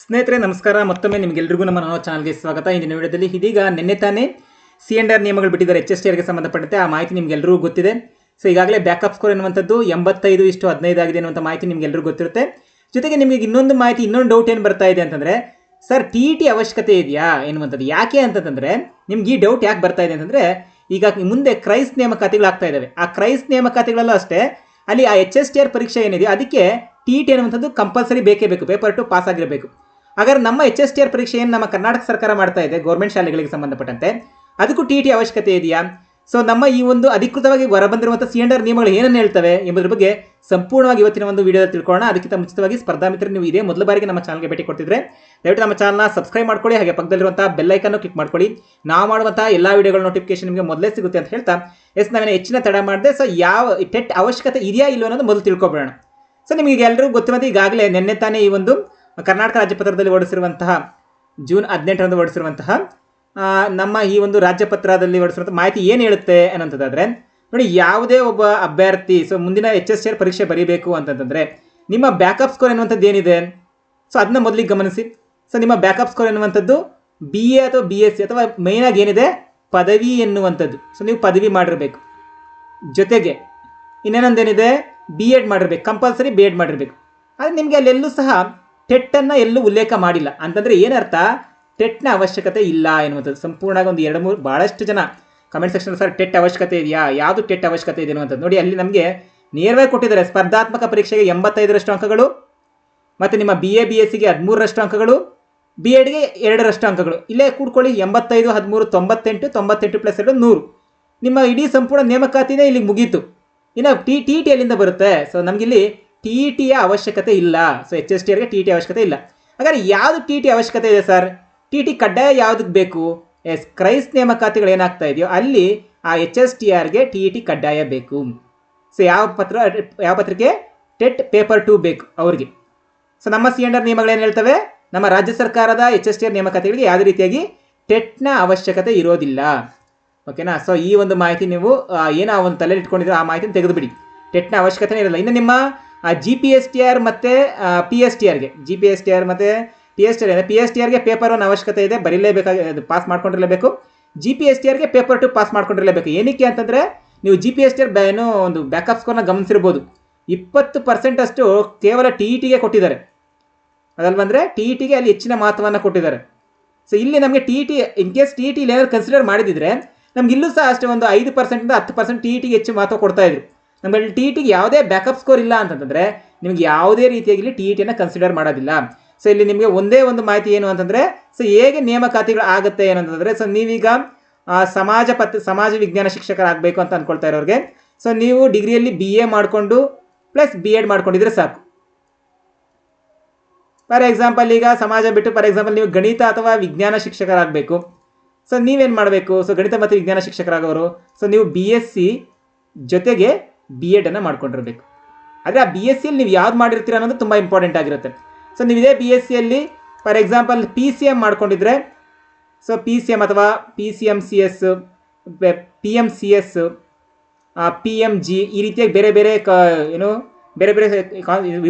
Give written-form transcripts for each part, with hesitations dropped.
ಸ್ನೇಹಿತರೆ ನಮಸ್ಕಾರ. ಮತ್ತೊಮ್ಮೆ ನಿಮಗೆಲ್ಲರಿಗೂ ನಮ್ಮ ಚಾನಲ್ಗೆ ಸ್ವಾಗತ. ಇಂದಿನ ವಿಡಿಯೋದಲ್ಲಿ ಇದೀಗ ನಿನ್ನೆ ತಾನೇ C&R ನಿಯಮಗಳು ಬಿಟ್ಟಿದ್ದಾರೆ HSTRಗೆ ಸಂಬಂಧಪಟ್ಟಂತೆ. ಆ ಮಾಹಿತಿ ನಿಮಗೆಲ್ಲರಿಗೂ ಗೊತ್ತಿದೆ. ಸೊ ಈಗಾಗಲೇ ಬ್ಯಾಕಪ್ ಸ್ಕೋರ್ ಎನ್ನುವಂಥದ್ದು 85:15 ಆಗಿದೆ ಅನ್ನುವಂಥ ಮಾಹಿತಿ ನಿಮಗೆಲ್ಲರಿಗೂ ಗೊತ್ತಿರುತ್ತೆ. ಜೊತೆಗೆ ನಿಮಗೆ ಇನ್ನೊಂದು ಡೌಟ್ ಏನು ಬರ್ತಾ ಇದೆ ಅಂತಂದರೆ, ಸರ್ TET ಅವಶ್ಯಕತೆ ಇದೆಯಾ ಎನ್ನುವಂಥದ್ದು. ಯಾಕೆ ಅಂತಂದರೆ ನಿಮ್ಗೆ ಈ ಡೌಟ್ ಯಾಕೆ ಬರ್ತಾ ಇದೆ ಅಂತಂದರೆ, ಈಗ ಮುಂದೆ ಕ್ರೈಸ್ ನೇಮಕಾತಿಗಳಾಗ್ತಾ ಇದ್ದಾವೆ. ಆ ಕ್ರೈಸ್ ನೇಮಕಾತಿಗಳಲ್ಲೂ ಅಷ್ಟೇ ಅಲ್ಲಿ ಆ HSTR ಪರೀಕ್ಷೆ ಏನಿದೆ ಅದಕ್ಕೆ TET ಅನ್ನುವಂಥದ್ದು ಕಂಪಲ್ಸರಿ ಬೇಕೇ ಬೇಕು, ಪೇಪರ್ 2 ಪಾಸ್ ಆಗಿರಬೇಕು. ಹಾಗಾದ್ರೆ ನಮ್ಮ HSTR ಪರೀಕ್ಷೆ ಏನು ನಮ್ಮ ಕರ್ನಾಟಕ ಸರ್ಕಾರ ಮಾಡ್ತಾ ಇದೆ ಗೌರ್ಮೆಂಟ್ ಶಾಲೆಗಳಿಗೆ ಸಂಬಂಧಪಟ್ಟಂತೆ, ಅದಕ್ಕೂ TET ಅವಶ್ಯಕತೆ ಇದೆಯಾ? ಸೊ ನಮ್ಮ ಈ ಒಂದು ಅಧಿಕೃತವಾಗಿ ಹೊರಬಂದಿರುವಂಥ C&R ನಿಯಮಗಳು ಏನನ್ನು ಹೇಳ್ತವೆ ಎಂಬುದರ ಬಗ್ಗೆ ಸಂಪೂರ್ಣವಾಗಿ ಇವತ್ತಿನ ಒಂದು ವಿಡಿಯೋದಲ್ಲಿ ತಿಳ್ಕೊಳ್ಳೋಣ. ಅದಕ್ಕಿಂತ ಮುಂಚಿತವಾಗಿ ಸ್ಪರ್ಧಾ ಮಿತ್ರರು ನೀವು ಇದೇ ಮೊದಲ ಬಾರಿಗೆ ನಮ್ಮ ಚಾನಲ್ಗೆ ಭೇಟಿ ಕೊಡ್ತಿದ್ರೆ ದಯವಿಟ್ಟು ನಮ್ಮ ಚಾನಲ್ನ ಸಬ್ಸ್ಕ್ರೈಬ್ ಮಾಡ್ಕೊಳ್ಳಿ, ಹಾಗೆ ಪಕ್ಕದಲ್ಲಿರುವಂಥ ಬೆಲ್ ಐಕನ್ನು ಕ್ಲಿಕ್ ಮಾಡ್ಕೊಳ್ಳಿ. ನಾವು ಮಾಡುವಂಥ ಎಲ್ಲ ವಿಡಿಯೋಗಳ ನೋಟಿಫಿಕೇಶನ್ ನಿಮಗೆ ಮೊದಲೇ ಸಿಗುತ್ತೆ ಅಂತ ಹೇಳ್ತಾ ನಾವೇನು ಹೆಚ್ಚಿನ ತಡ ಮಾಡಿದೆ. ಸೊ ಯಾವ ಟೆಟ್ ಅವಶ್ಯಕತೆ ಇದೆಯಾ ಇಲ್ಲೋ ಅನ್ನೋದು ಮೊದಲು ತಿಳ್ಕೊಬೇಡ. ಸೊ ನಿಮಗೆ ಎಲ್ಲರಿಗೂ ಗೊತ್ತಿರುವಂತೆ ಈಗಾಗಲೇ ನಿನ್ನೆ ತಾನೇ ಈ ಒಂದು ಕರ್ನಾಟಕ ರಾಜ್ಯಪತ್ರದಲ್ಲಿ ಹೊರಡಿಸಿರುವಂತಹ ಜೂನ್ 18ರಂದು ಹೊರಡಿಸಿರುವಂತಹ ನಮ್ಮ ಈ ಒಂದು ರಾಜ್ಯಪತ್ರದಲ್ಲಿ ಹೊರಡಿಸಿರುವಂಥ ಮಾಹಿತಿ ಏನು ಹೇಳುತ್ತೆ ಅನ್ನೋಂಥದ್ದಾದರೆ, ನೋಡಿ, ಯಾವುದೇ ಒಬ್ಬ ಅಭ್ಯರ್ಥಿ ಮುಂದಿನ HSTR ಪರೀಕ್ಷೆ ಬರೀಬೇಕು ಅಂತಂದರೆ ನಿಮ್ಮ ಬ್ಯಾಕಪ್ ಸ್ಕೋರ್ ಎನ್ನುವಂಥದ್ದು ಏನಿದೆ, ಸೊ ಅದನ್ನ ಮೊದಲಿಗೆ ಗಮನಿಸಿ. ಸೊ ನಿಮ್ಮ ಬ್ಯಾಕಪ್ ಸ್ಕೋರ್ ಎನ್ನುವಂಥದ್ದು BA ಅಥವಾ BSc ಅಥವಾ ಮೇಯ್ನಾಗಿ ಏನಿದೆ ಪದವಿ ಎನ್ನುವಂಥದ್ದು. ಸೊ ನೀವು ಪದವಿ ಮಾಡಿರಬೇಕು. ಜೊತೆಗೆ ಇನ್ನೇನೊಂದೇನಿದೆ B.Ed ಮಾಡಿರಬೇಕು, ಕಂಪಲ್ಸರಿ B.Ed ಮಾಡಿರಬೇಕು. ಆದರೆ ನಿಮಗೆ ಅಲ್ಲೆಲ್ಲೂ ಸಹ ಟೆಟ್ಟನ್ನು ಎಲ್ಲೂ ಉಲ್ಲೇಖ ಮಾಡಿಲ್ಲ. ಅಂತಂದರೆ ಏನರ್ಥ, ಟೆಟ್ನ ಅವಶ್ಯಕತೆ ಇಲ್ಲ ಎನ್ನುವಂಥದ್ದು. ಸಂಪೂರ್ಣವಾಗಿ ಒಂದು 2-3 ಭಾಳಷ್ಟು ಜನ ಕಮೆಂಟ್ ಸೆಕ್ಷನ್ ಸರ್ ಟೆಟ್ ಅವಶ್ಯಕತೆ ಇದೆಯಾ, ಯಾವುದು ಟೆಟ್ ಅವಶ್ಯಕತೆ ಇದೆ ಅನ್ನುವಂಥದ್ದು. ನೋಡಿ, ಅಲ್ಲಿ ನಮಗೆ ನೇರವಾಗಿ ಕೊಟ್ಟಿದ್ದಾರೆ. ಸ್ಪರ್ಧಾತ್ಮಕ ಪರೀಕ್ಷೆಗೆ 85ರಷ್ಟು ಅಂಕಗಳು, ಮತ್ತು ನಿಮ್ಮ BA BScಗೆ 13ರಷ್ಟು ಅಂಕಗಳು, B.Edಗೆ 2ರಷ್ಟು ಅಂಕಗಳು. ಇಲ್ಲೇ ಕೂಡ್ಕೊಳ್ಳಿ, 85, 13, 98, 98 + 2 100. ನಿಮ್ಮ ಇಡೀ ಸಂಪೂರ್ಣ ನೇಮಕಾತಿನೇ ಇಲ್ಲಿಗೆ ಮುಗೀತು. ಇನ್ನು TET ಎಲ್ಲಿಂದ ಬರುತ್ತೆ? ಸೊ ನಮಗಿಲ್ಲಿ TETಯ ಅವಶ್ಯಕತೆ ಇಲ್ಲ. ಸೊ HSTRಗೆ TET ಅವಶ್ಯಕತೆ ಇಲ್ಲ. ಹಾಗಾದ್ರೆ ಯಾವುದು TET ಅವಶ್ಯಕತೆ ಇದೆ ಸರ್? TET ಕಡ್ಡಾಯ ಯಾವುದಕ್ಕೆ ಬೇಕು? ಕ್ರೈಸ್ ನೇಮಕಾತಿಗಳು ಏನಾಗ್ತಾ ಇದೆಯೋ ಅಲ್ಲಿ ಆ HSTRಗೆ TET ಕಡ್ಡಾಯ ಬೇಕು. ಸೊ ಯಾವ ಪತ್ರಿಕೆ? ಟೆಟ್ ಪೇಪರ್ 2 ಬೇಕು ಅವ್ರಿಗೆ. ಸೊ ನಮ್ಮ C&R ನಿಯಮಗಳೇನು ಹೇಳ್ತವೆ? ನಮ್ಮ ರಾಜ್ಯ ಸರ್ಕಾರದ HSTR ನೇಮಕಾತಿಗಳಿಗೆ ಯಾವುದೇ ರೀತಿಯಾಗಿ ಟೆಟ್ನ ಅವಶ್ಯಕತೆ ಇರೋದಿಲ್ಲ. ಓಕೆನಾ? ಸೊ ಈ ಒಂದು ಮಾಹಿತಿ ನೀವು ಏನೋ ಒಂದು ತಲೆಯಲ್ಲಿ ಇಟ್ಕೊಂಡಿದ್ರೆ ಆ ಮಾಹಿತಿನ ತೆಗೆದುಬಿಡಿ. ಟೆಟ್ನ ಅವಶ್ಯಕತೆ ಇರಲ್ಲ. ಇನ್ನು ನಿಮ್ಮ GPSTR ಮತ್ತು PSTRಗೆ GPSTR ಮತ್ತು PSTRಗೆ ಪೇಪರ್ 1 ಅವಶ್ಯಕತೆ ಇದೆ, ಬರೀಲೇಬೇಕಾಗಿ ಪಾಸ್ ಮಾಡ್ಕೊಂಡಿರಲೇಬೇಕು. GPSTRಗೆ ಪೇಪರ್ 2 ಪಾಸ್ ಮಾಡ್ಕೊಂಡಿರಲೇಬೇಕು. ಏನಕ್ಕೆ ಅಂತಂದರೆ ನೀವು GPSTR ಏನೋ ಒಂದು ಬ್ಯಾಕಪ್ ಸ್ಕೋರ್ನ ಗಮನಿಸಿರ್ಬೋದು. 20% ಅಷ್ಟು ಕೇವಲ TETಗೆ ಕೊಟ್ಟಿದ್ದಾರೆ, ಅದಲ್ವಂದರೆ TETಗೆ ಅಲ್ಲಿ ಹೆಚ್ಚಿನ ಮಹತ್ವವನ್ನು ಕೊಟ್ಟಿದ್ದಾರೆ. ಸೊ ಇಲ್ಲಿ ನಮಗೆ TET ಇನ್ ಕೇಸ್ TET ಏನಾದ್ರು ಕನ್ಸಿಡರ್ ಮಾಡಿದಿದ್ರೆ ನಮ್ಗೆ ಇಲ್ಲೂ ಸಹ ಅಷ್ಟೇ ಒಂದು 5% 10% TETಗೆ ಹೆಚ್ಚು ಮಹತ್ವ ಕೊಡ್ತಾಯಿದ್ರು. ನಮ್ಮಲ್ಲಿ TETಗೆ ಯಾವುದೇ ಬ್ಯಾಕಪ್ ಸ್ಕೋರ್ ಇಲ್ಲ ಅಂತಂದರೆ ನಿಮಗೆ ಯಾವುದೇ ರೀತಿಯಾಗಿ TETಯನ್ನು ಕನ್ಸಿಡರ್ ಮಾಡೋದಿಲ್ಲ. ಸೊ ಇಲ್ಲಿ ನಿಮಗೆ ಒಂದೇ ಒಂದು ಮಾಹಿತಿ ಏನು ಅಂತಂದರೆ, ಸೊ ಹೇಗೆ ನೇಮಕಾತಿಗಳು ಆಗುತ್ತೆ ಏನಂತಂದರೆ, ಸೊ ನೀವೀಗ ಸಮಾಜ ವಿಜ್ಞಾನ ಶಿಕ್ಷಕರಾಗಬೇಕು ಅಂತ ಅಂದ್ಕೊಳ್ತಾ ಇರೋರಿಗೆ, ಸೊ ನೀವು ಡಿಗ್ರಿಯಲ್ಲಿ BA ಮಾಡಿಕೊಂಡು ಪ್ಲಸ್ B.Ed ಮಾಡ್ಕೊಂಡಿದ್ರೆ ಸಾಕು. ಫಾರ್ ಎಕ್ಸಾಂಪಲ್ ಈಗ ಸಮಾಜ ಬಿಟ್ಟು ಫಾರ್ ಎಕ್ಸಾಂಪಲ್ ನೀವು ಗಣಿತ ಅಥವಾ ವಿಜ್ಞಾನ ಶಿಕ್ಷಕರಾಗಬೇಕು. ಸೊ ನೀವೇನು ಮಾಡಬೇಕು? ಸೊ ಗಣಿತ ಮತ್ತು ವಿಜ್ಞಾನ ಶಿಕ್ಷಕರಾಗೋರು, ಸೊ ನೀವು BSc ಜೊತೆಗೆ B.Edನ್ನು ಮಾಡ್ಕೊಂಡಿರಬೇಕು. ಆದರೆ ಆ BScಯಲ್ಲಿ ನೀವು ಯಾವ್ದು ಮಾಡಿರ್ತೀರ ಅನ್ನೋದು ತುಂಬ ಇಂಪಾರ್ಟೆಂಟ್ ಆಗಿರುತ್ತೆ. ಸೊ ನೀವು ಇದೇ BScಯಲ್ಲಿ ಫಾರ್ ಎಕ್ಸಾಂಪಲ್ PCM ಮಾಡ್ಕೊಂಡಿದ್ರೆ, ಸೊ PCM ಅಥವಾ PCMCS, PMCS, PMG ಈ ರೀತಿಯಾಗಿ ಬೇರೆ ಬೇರೆ ಬೇರೆ ಬೇರೆ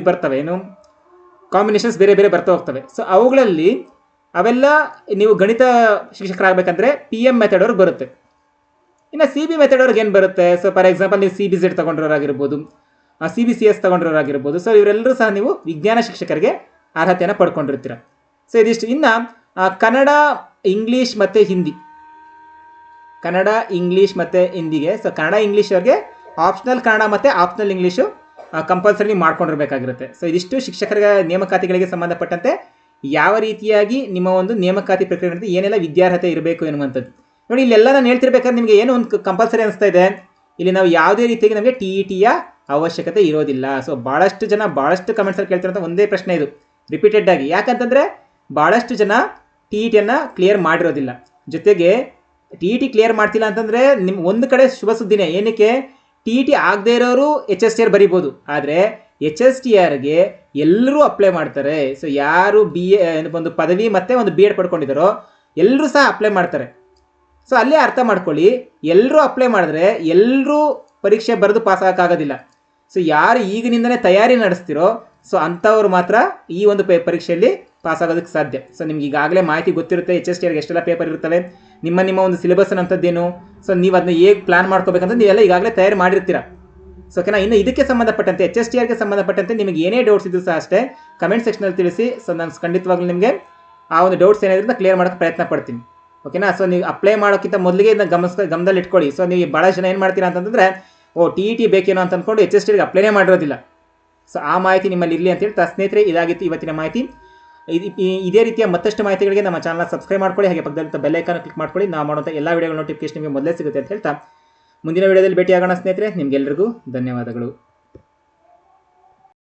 ಬರ್ತವೆ, ಕಾಂಬಿನೇಷನ್ಸ್ ಬೇರೆ ಬೇರೆ ಬರ್ತಾ ಹೋಗ್ತವೆ. ಸೊ ಅವುಗಳಲ್ಲಿ ಅವೆಲ್ಲ ನೀವು ಗಣಿತ ಶಿಕ್ಷಕರಾಗಬೇಕಂದ್ರೆ PM ಮೆಥಡ್ ಅವ್ರಿಗೆ ಬರುತ್ತೆ. ಇನ್ನು CB ಮೆಥಡ್ ಅವ್ರಿಗೆ ಏನು ಬರುತ್ತೆ? ಸೊ ಫಾರ್ ಎಕ್ಸಾಂಪಲ್ ನೀವು CBZ ತೊಗೊಂಡಿರೋರಾಗಿರ್ಬೋದು, CBCS ತೊಗೊಂಡಿರೋರಾಗಿರ್ಬೋದು. ಸೊ ಇವರೆಲ್ಲರೂ ಸಹ ನೀವು ವಿಜ್ಞಾನ ಶಿಕ್ಷಕರಿಗೆ ಅರ್ಹತೆಯನ್ನು ಪಡ್ಕೊಂಡಿರ್ತೀರ. ಸೊ ಇದಿಷ್ಟು. ಇನ್ನು ಕನ್ನಡ, ಇಂಗ್ಲೀಷ್ ಮತ್ತು ಹಿಂದಿ. ಕನ್ನಡ, ಇಂಗ್ಲೀಷ್ ಮತ್ತು ಹಿಂದಿಗೆ, ಸೊ ಕನ್ನಡ ಇಂಗ್ಲೀಷ್ ಅವ್ರಿಗೆ ಆಪ್ಷನಲ್ ಕನ್ನಡ ಮತ್ತು ಆಪ್ಷನಲ್ ಇಂಗ್ಲೀಷು ಕಂಪಲ್ಸರಿ ಮಾಡ್ಕೊಂಡಿರಬೇಕಾಗಿರುತ್ತೆ. ಸೊ ಇದಿಷ್ಟು ಶಿಕ್ಷಕರ ನೇಮಕಾತಿಗಳಿಗೆ ಸಂಬಂಧಪಟ್ಟಂತೆ ಯಾವ ರೀತಿಯಾಗಿ ನಿಮ್ಮ ಒಂದು ನೇಮಕಾತಿ ಪ್ರಕ್ರಿಯೆ ಏನೆಲ್ಲ ವಿದ್ಯಾರ್ಹತೆ ಇರಬೇಕು ಎನ್ನುವಂಥದ್ದು. ನೋಡಿ, ಇಲ್ಲೆಲ್ಲ ನಾನು ಹೇಳ್ತಿರ್ಬೇಕಾದ್ರೆ ನಿಮಗೆ ಏನೋ ಒಂದು ಕಂಪಲ್ಸರಿ ಅನಿಸ್ತಾ ಇದೆ, ಇಲ್ಲಿ ನಾವು ಯಾವುದೇ ರೀತಿಯಾಗಿ ನಮಗೆ TETಯ ಅವಶ್ಯಕತೆ ಇರೋದಿಲ್ಲ. ಸೊ ಭಾಳಷ್ಟು ಕಮೆಂಟ್ಸಲ್ಲಿ ಕೇಳ್ತಿರೋಂಥ ಒಂದೇ ಪ್ರಶ್ನೆ ಇದು ರಿಪೀಟೆಡ್ ಆಗಿ. ಯಾಕಂತಂದರೆ ಭಾಳಷ್ಟು ಜನ TETಯನ್ನು ಕ್ಲಿಯರ್ ಮಾಡಿರೋದಿಲ್ಲ. ಜೊತೆಗೆ TET ಕ್ಲಿಯರ್ ಮಾಡ್ತಿಲ್ಲ ಅಂತಂದರೆ ನಿಮ್ಮ ಒಂದು ಕಡೆ ಶುಭ ಸುದ್ದಿನೇ. ಏನಕ್ಕೆ? TET ಆಗದೇ ಇರೋರು HSTR ಬರಿಬೋದು, ಆದರೆ HSTRಗೆ ಎಲ್ಲರೂ ಅಪ್ಲೈ ಮಾಡ್ತಾರೆ. ಸೊ ಯಾರು ಒಂದು ಪದವಿ ಮತ್ತು ಒಂದು B.Ed ಪಡ್ಕೊಂಡಿದ್ದಾರೋ ಎಲ್ಲರೂ ಸಹ ಅಪ್ಲೈ ಮಾಡ್ತಾರೆ. ಸೊ ಅಲ್ಲೇ ಅರ್ಥ ಮಾಡ್ಕೊಳ್ಳಿ, ಎಲ್ಲರೂ ಅಪ್ಲೈ ಮಾಡಿದ್ರೆ ಎಲ್ಲರೂ ಪರೀಕ್ಷೆ ಬರೆದು ಪಾಸ್ ಆಗೋಕ್ಕಾಗೋದಿಲ್ಲ. ಸೊ ಯಾರು ಈಗಿನಿಂದನೇ ತಯಾರಿ ನಡೆಸ್ತಿರೋ ಸೊ ಅಂಥವ್ರು ಮಾತ್ರ ಈ ಒಂದು ಪರೀಕ್ಷೆಯಲ್ಲಿ ಪಾಸ್ ಆಗೋದಕ್ಕೆ ಸಾಧ್ಯ. ಸೊ ನಿಮ್ಗೆ ಈಗಾಗಲೇ ಮಾಹಿತಿ ಗೊತ್ತಿರುತ್ತೆ ಎಚ್ ಎಸ್ ಟಿ ಆರ್ಗೆ ಎಷ್ಟೆಲ್ಲ ಪೇಪರ್ ಇರ್ತವೆ, ನಿಮ್ಮ ಒಂದು ಸಿಲೆಬಸ್ ಅನ್ನೋಂಥದ್ದೇನು, ಸೊ ನೀವು ಅದನ್ನ ಹೇಗೆ ಪ್ಲಾನ್ ಮಾಡ್ಕೋಬೇಕಂತ ನೀವೆಲ್ಲ ಈಗಾಗಲೇ ತಯಾರು ಮಾಡಿರ್ತೀರ. ಸೊ ಓಕೆನಾ. ಇನ್ನು ಇದಕ್ಕೆ ಸಂಬಂಧಪಟ್ಟಂತೆ ಎಚ್ ಎಸ್ ಟಿ ಆರ್ಗೆ ಸಂಬಂಧಪಟ್ಟಂತೆ ನಿಮಗೆ ಏನೇ ಡೌಟ್ಸ್ ಇದ್ದು ಸಹ ಅಷ್ಟೇ ಕಮೆಂಟ್ ಸೆಕ್ಷನಲ್ಲಿ ತಿಳಿಸಿ. ಸೊ ನಾನು ಖಂಡಿತವಾಗ್ಲೂ ನಿಮಗೆ ಆ ಒಂದು ಡೌಟ್ಸ್ ಏನಾದ್ರಿಂದ ಕ್ಲಿಯರ್ ಮಾಡೋಕ್ಕೆ ಪ್ರಯತ್ನ ಪಡ್ತೀನಿ. ಓಕೆನಾ. ಸೊ ನೀವು ಅಪ್ಲೈ ಮಾಡೋಕ್ಕಿಂತ ಮೊದಲಿಗೆ ಇದನ್ನ ಗಮನದಲ್ಲಿ ಇಟ್ಕೊಳ್ಳಿ. ಸೊ ನೀವು ಭಾಳ ಜನ ಏನು ಮಾಡ್ತೀರಾ ಅಂತಂದರೆ ಟಿ ಇ ಟಿ ಬೇಕೇನೋ ಅಂತ ಅಂದ್ಕೊಂಡು ಎಚ್ ಎಸ್ ಟಿ ಆರ್ಗೆ ಅಪ್ಲೈನೇ ಮಾಡಿರೋದಿಲ್ಲ. ಸೊ ಆ ಮಾಹಿತಿ ನಿಮ್ಮಲ್ಲಿ ಇರಲಿ ಅಂತೇಳಿ ಸ್ನೇಹಿತರೆ ಇದಾಗಿತ್ತು ಇವತ್ತಿನ ಮಾಹಿತಿ. ಇದೇ ರೀತಿಯ ಮತ್ತಷ್ಟು ಮಾಹಿತಿಗಳಿಗೆ ನಮ್ಮ ಚಾನಲ್ ಸಬ್ಸ್ಕ್ರೈಬ್ ಮಾಡ್ಕೊಳ್ಳಿ, ಹಾಗೆ ಪಕ್ಕದಲ್ಲಿದ್ದ ಬೆಲ್ ಐಕಾನ್ ಕ್ಲಿಕ್ ಮಾಡ್ಕೊಳ್ಳಿ. ನಾವು ಮಾಡುವಂಥ ಎಲ್ಲ ವಿಡಿಯೋಗಳ ನೋಟಿಫಿಕೇಶನ್ ನಿಮಗೆ ಮೊದಲೇ ಸಿಗುತ್ತೆ ಅಂತ ಹೇಳ್ತಾ ಮುಂದಿನ ವಿಡಿಯೋದಲ್ಲಿ ಭೇಟಿಯಾಗೋಣ ಸ್ನೇಹಿತರೆ. ನಿಮಗೆಲ್ಲರಿಗೂ ಧನ್ಯವಾದಗಳು.